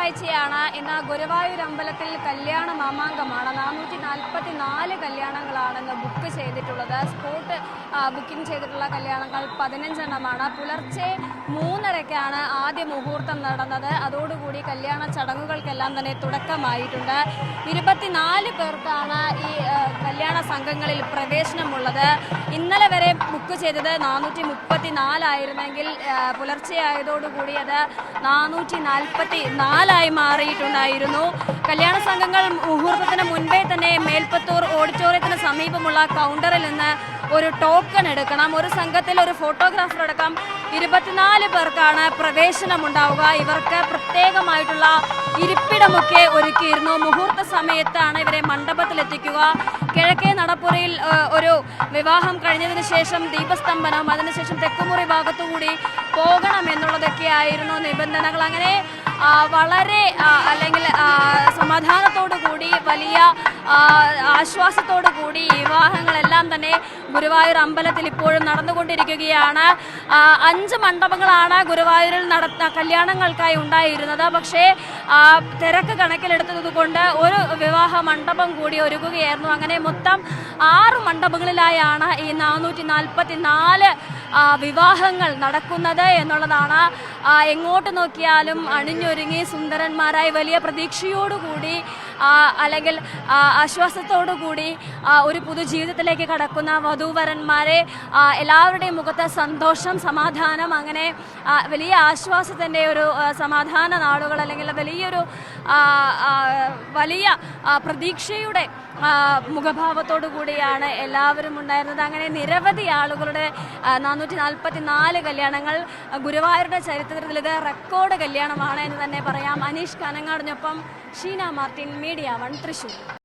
ഞായറാഴ്ചയാണ്. ഇന്ന് ഗുരുവായൂർ അമ്പലത്തിൽ കല്യാണ മാമാങ്കമാണ്. 444 കല്യാണങ്ങളാണ് ഇന്ന് ബുക്ക് ചെയ്തിട്ടുള്ളത്. സ്പോട്ട് ബുക്കിംഗ് ചെയ്തിട്ടുള്ള കല്യാണങ്ങൾ 15 എണ്ണമാണ്. പുലർച്ചെ 3:30-ക്കാണ് ആദ്യ മുഹൂർത്തം നടന്നത്. അതോടുകൂടി കല്യാണ ചടങ്ങുകൾക്കെല്ലാം തന്നെ തുടക്കമായിട്ടുണ്ട്. 24 പേർക്കാണ് ഈ കല്യാണ സംഘങ്ങളിൽ പ്രവേശനമുള്ളത്. ഇന്നലെ വരെ ബുക്ക് ചെയ്തത് 434 ആയിരുന്നെങ്കിൽ പുലർച്ചെ ആയതോടുകൂടി അത് 444 മാറിയിട്ടുണ്ടായിരുന്നു. കല്യാണ സംഘങ്ങൾ മുഹൂർത്തത്തിന് മുൻപേ തന്നെ മേൽപ്പത്തൂർ ഓഡിറ്റോറിയത്തിന് സമീപമുള്ള കൗണ്ടറിൽ നിന്ന് ഒരു ടോക്കൺ എടുക്കണം. ഒരു സംഘത്തിൽ ഒരു ഫോട്ടോഗ്രാഫർ അടക്കം 24 പേർക്കാണ് പ്രവേശനമുണ്ടാവുക. ഇവർക്ക് പ്രത്യേകമായിട്ടുള്ള ഇരിപ്പിടമൊക്കെ ഒരുക്കിയിരുന്നു. മുഹൂർത്ത സമയത്താണ് ഇവരെ മണ്ഡപത്തിലെത്തിക്കുക. കിഴക്കേ നടപ്പുരയിൽ ഒരു വിവാഹം കഴിഞ്ഞതിന് ശേഷം ദീപസ്തംഭനം, അതിനുശേഷം തെക്കുമുറി ഭാഗത്തുകൂടി പോകണമെന്നുള്ളതൊക്കെയായിരുന്നു നിബന്ധനകൾ. അങ്ങനെ വളരെ അല്ലെങ്കിൽ സമാധാനത്തോടു കൂടി വലിയ ആശ്വാസത്തോടു കൂടി വിവാഹങ്ങളെല്ലാം തന്നെ ഗുരുവായൂർ അമ്പലത്തിൽ ഇപ്പോഴും നടന്നുകൊണ്ടിരിക്കുകയാണ്. 5 മണ്ഡപങ്ങളാണ് ഗുരുവായൂരിൽ കല്യാണങ്ങൾക്കായി ഉണ്ടായിരുന്നത്. പക്ഷേ തിരക്ക് കണക്കിലെടുത്തത് കൊണ്ട് ഒരു വിവാഹ മണ്ഡപം കൂടി ഒരുക്കുകയായിരുന്നു. അങ്ങനെ മൊത്തം 6 മണ്ഡപങ്ങളിലായാണ് ഈ 444 വിവാഹങ്ങൾ നടക്കുന്നത് എന്നുള്ളതാണ്. എങ്ങോട്ട് നോക്കിയാലും അണിഞ്ഞൊരുങ്ങി സുന്ദരന്മാരായി വലിയ പ്രതീക്ഷയോടുകൂടി അല്ലെങ്കിൽ ആശ്വാസത്തോടുകൂടി ഒരു പുതുജീവിതത്തിലേക്ക് കടക്കുന്ന വധൂവരന്മാരെ എല്ലാവരുടെയും മുഖത്ത് സന്തോഷം, സമാധാനം, അങ്ങനെ വലിയ ആശ്വാസത്തിൻ്റെ ഒരു സമാധാന നാടുകൾ അല്ലെങ്കിൽ വലിയൊരു വലിയ പ്രതീക്ഷയുടെ മുഖഭാവത്തോടു കൂടിയാണ് എല്ലാവരും ഉണ്ടായിരുന്നത്. അങ്ങനെ നിരവധി ആളുകളുടെ 444 കല്യാണങ്ങൾ ഗുരുവായൂരുടെ ചരിത്രത്തിൽ ഇത് റെക്കോർഡ് കല്യാണമാണ് എന്ന് തന്നെ പറയാം. അനീഷ് കാനങ്ങാടിനൊപ്പം ഷീന മാർട്ടിൻ, മീഡിയ 1 തൃശ്ശൂർ.